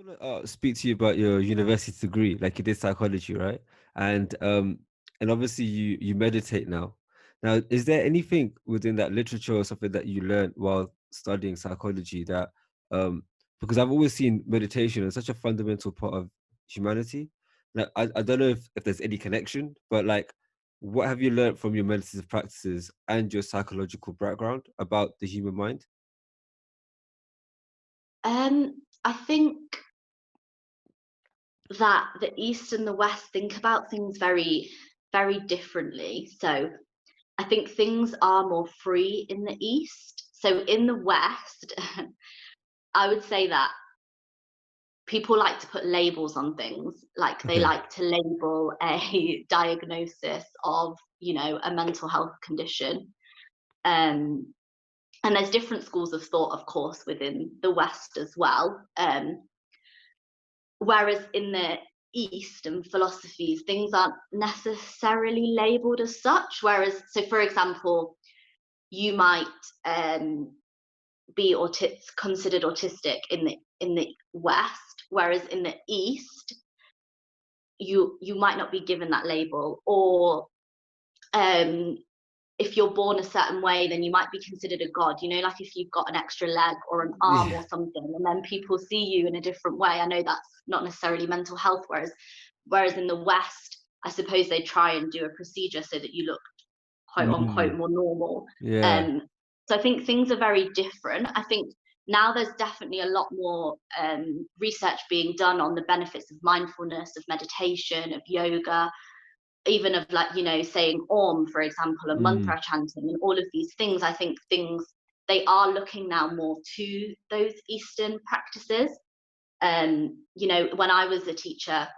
want to speak to you about your university degree. Like you did psychology, right? And obviously you meditate now. Now, is there anything within that literature or something that you learned while studying psychology that um because I've always seen meditation as such a fundamental part of humanity. Now, I don't know if there's any connection, but like what have you learned from your meditative practices and your psychological background about the human mind? I think that the East and the West think about things very, very differently. So I think things are more free in the East. So in the West, I would say that people like to put labels on things. Like they Okay. like to label a diagnosis of, a mental health condition. Um, and there's different schools of thought, of course, within the West as well. Whereas in the East and philosophies, things aren't necessarily labeled as such. Whereas, so for example, you might be considered autistic in the West, whereas in the East, you might not be given that label. Or um, if you're born a certain way, then you might be considered a god. Like if you've got an extra leg or an arm Yeah. or something, and then people see you in a different way. I know that's not necessarily mental health, whereas in the West, I suppose they try and do a procedure so that you look quote unquote Mm, more normal. yeah. Um, so I think things are very different. I think now there's definitely a lot more research being done on the benefits of mindfulness, of meditation, of yoga, even of like, saying Om, for example, and Mm, mantra chanting and all of these things. I think they are looking now more to those Eastern practices. When I was a teacher,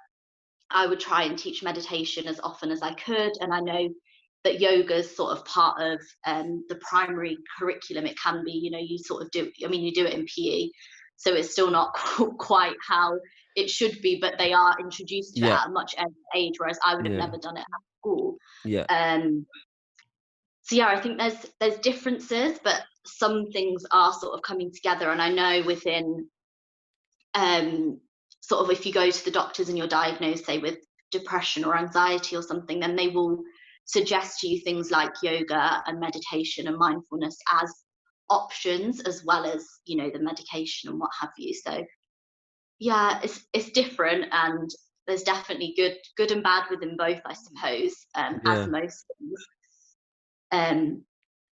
I would try and teach meditation as often as I could. And I know that yoga is sort of part of the primary curriculum. It can be, you sort of do, I mean, you do it in PE, so it's still not quite how it should be, but they are introduced to it yeah. at a much earlier age, whereas I would have Yeah. never done it at school. Yeah. Um, so yeah, I think there's differences, but some things are sort of coming together. And I know within um, sort of if you go to the doctors and you're diagnosed, say, with depression or anxiety or something, then they will suggest to you things like yoga and meditation and mindfulness as options, as well as, the medication and what have you. So yeah, it's different, and there's definitely good and bad within both, I suppose, as Yeah. most things. Um,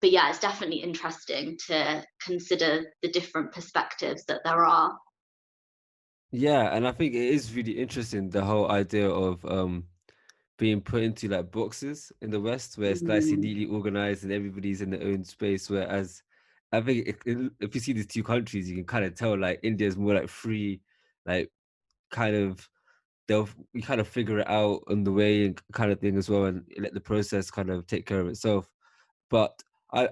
but yeah, it's definitely interesting to consider the different perspectives that there are. Yeah. And I think it is really interesting the whole idea of being put into like boxes in the West where it's nicely Mm, neatly organized and everybody's in their own space. Whereas I think if you see these two countries, you can kind of tell like India's more like free, like kind of we kind of figure it out on the way and kind of thing as well, and let the process kind of take care of itself. But I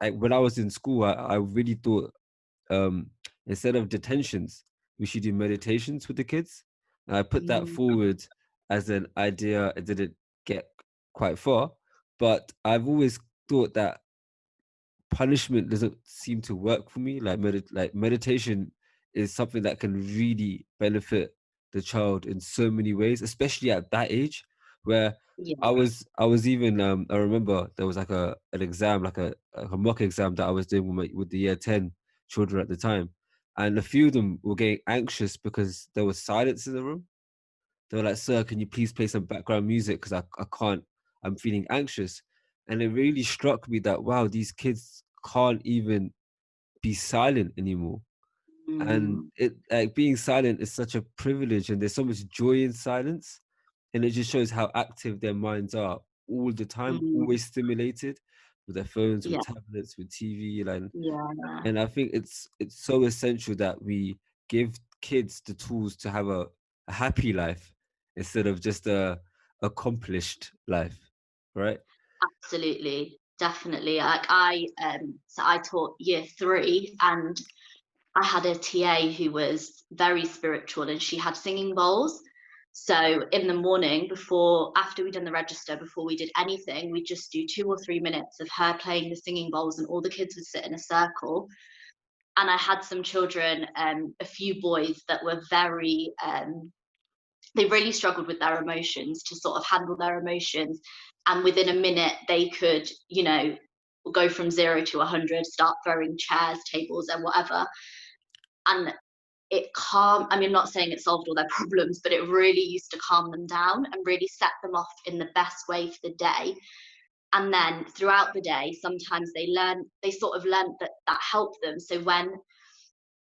like when I was in school, I really thought um instead of detentions, we should do meditations with the kids. And I put that mm, forward as an idea. It didn't get quite far, but I've always thought that punishment doesn't seem to work for me. Like meditation is something that can really benefit the child in so many ways, especially at that age where yeah. I was even I remember there was like an exam, like a mock exam that I was doing with the year 10 children at the time. And a few of them were getting anxious because there was silence in the room. They were like, "Sir, can you please play some background music? Because I can't, I'm feeling anxious." And it really struck me that, wow, these kids can't even be silent anymore. And Mm, it like being silent is such a privilege, and there's so much joy in silence. And it just shows how active their minds are all the time, mm, always stimulated with their phones, with yeah, tablets, with TV. yeah, And I think it's so essential that we give kids the tools to have a happy life instead of just a accomplished life, right? absolutely, definitely. Like so I taught year 3, and I had a TA who was very spiritual, and she had singing bowls. So in the morning, after we'd done the register, before we did anything, we'd just do 2 or 3 minutes of her playing the singing bowls, and all the kids would sit in a circle. And I had some children, a few boys that were very, they really struggled with their emotions, to sort of handle their emotions. And within a minute, they could, you know, go from 0 to 100, start throwing chairs, tables, and whatever. And it calmed, I mean, I'm not saying it solved all their problems, but it really used to calm them down and really set them off in the best way for the day. And then throughout the day, sometimes they sort of learned that that helped them. So when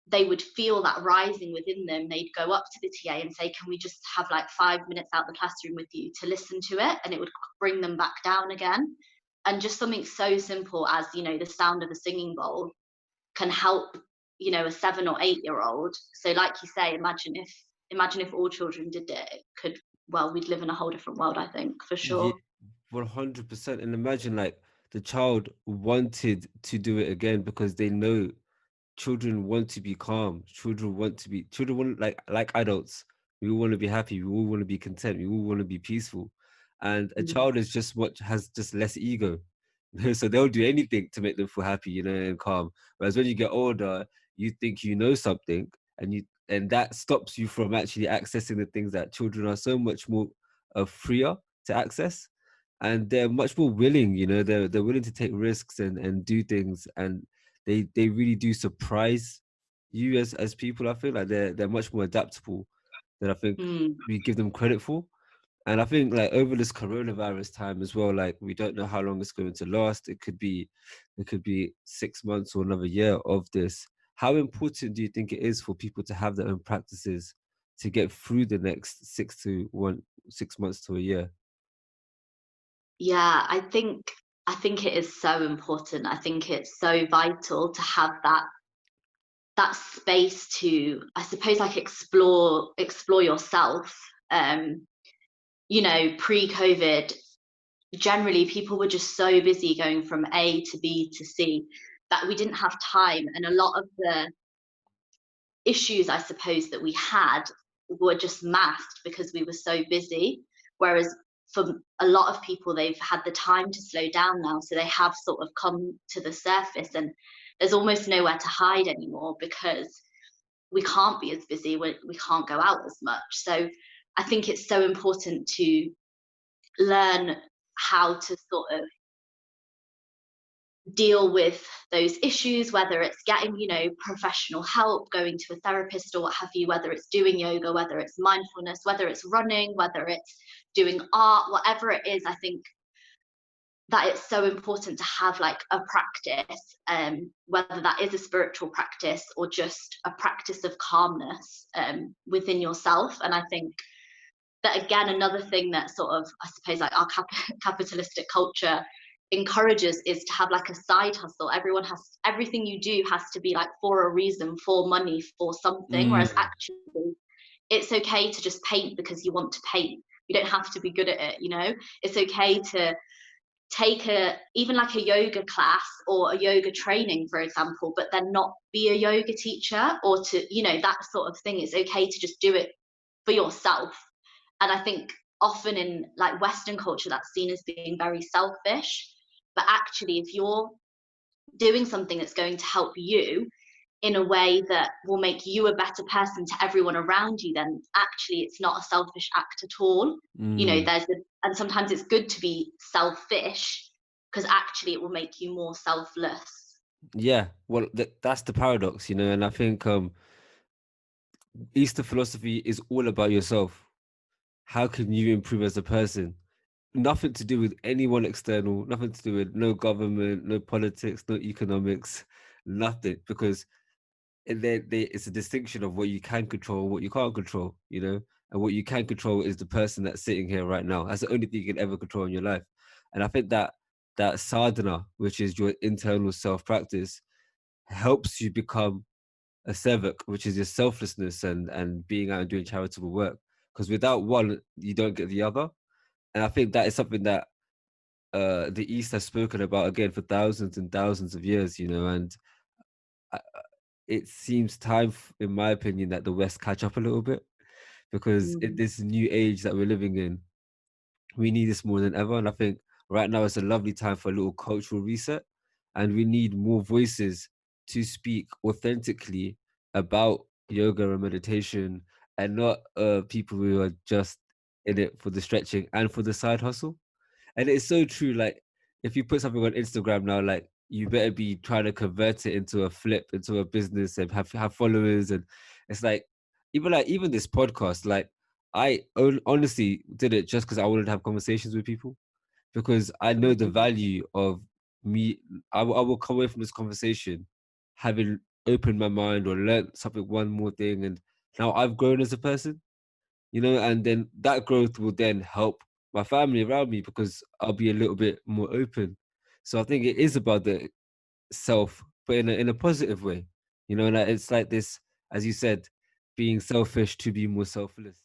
they would feel that rising within them, they'd go up to the TA and say, can we just have like 5 minutes out the classroom with you to listen to it? And it would bring them back down again. And just something so simple as, you know, the sound of a singing bowl can help, you know, a 7 or 8 year old. So like you say, imagine if all children did it, it could, well, we'd live in a whole different world, I think, for Yeah, sure. 100%. And imagine like the child wanted to do it again because they know children want to be calm. Children want, like adults. We all want to be happy. We all want to be content. We all want to be peaceful. And a Mm. child is has just less ego. So they'll do anything to make them feel happy, and calm. Whereas when you get older, you think you know something, and that stops you from actually accessing the things that children are so much more freer to access, and they're much more willing. They're willing to take risks and do things, and they really do surprise you as people. I feel like they're much more adaptable than I think Mm. we give them credit for. And I think like over this coronavirus time as well, like we don't know how long it's going to last. It could be 6 months or another year of this. How important do you think it is for people to have their own practices to get through the next 6 months to a year? Yeah, I think it is so important. I think it's so vital to have that space to, I suppose, like explore yourself. Um, you know, pre-COVID, generally people were just so busy going from A to B to C that we didn't have time, and a lot of the issues, I suppose, that we had were just masked because we were so busy. Whereas for a lot of people, they've had the time to slow down now, so they have sort of come to the surface, and there's almost nowhere to hide anymore because we can't be as busy, we can't go out as much. So I think it's so important to learn how to sort of deal with those issues, whether it's getting, you know, professional help, going to a therapist or what have you, whether it's doing yoga, whether it's mindfulness, whether it's running, whether it's doing art, whatever it is. I think that it's so important to have like a practice, whether that is a spiritual practice or just a practice of calmness, within yourself. And I think that, again, another thing that sort of, I suppose, like our capitalistic culture encourages is to have like a side hustle. Everything you do has to be like for a reason, for money, for something. Whereas Mm, actually, it's okay to just paint because you want to paint. You don't have to be good at it, you know? It's okay to take even like a yoga class or a yoga training, for example, but then not be a yoga teacher, or to, you know, that sort of thing. It's okay to just do it for yourself. And I think often in like Western culture, that's seen as being very selfish. But actually, if you're doing something that's going to help you in a way that will make you a better person to everyone around you, then actually it's not a selfish act at all. You know, mm. and sometimes it's good to be selfish because actually it will make you more selfless. Yeah, well, that's the paradox, and I think Eastern philosophy is all about yourself. How can you improve as a person? Nothing to do with anyone external, nothing to do with no government, no politics, no economics, nothing. Because it's a distinction of what you can control and what you can't control. And what you can control is the person that's sitting here right now. That's the only thing you can ever control in your life. And I think that sadhana, which is your internal self practice, helps you become a sevak, which is your selflessness and being out and doing charitable work. Because without one, you don't get the other. And I think that is something that the East has spoken about again for thousands and thousands of years. And I, it seems time, in my opinion, that the West catch up a little bit because Mm. this new age that we're living in, we need this more than ever. And I think right now it's a lovely time for a little cultural reset, and we need more voices to speak authentically about yoga and meditation, and not people who are just in it for the stretching and for the side hustle. And it's so true. Like, if you put something on Instagram now, like, you better be trying to convert it into a flip, into a business, and have followers. And it's like even this podcast, like, honestly did it just because I wanted to have conversations with people, because I know the Mm. value of me. I will come away from this conversation having opened my mind or learned something, one more thing, and now I've grown as a person, and then that growth will then help my family around me because I'll be a little bit more open. So I think it is about the self, but in a positive way, and it's like this, as you said, being selfish to be more selfless.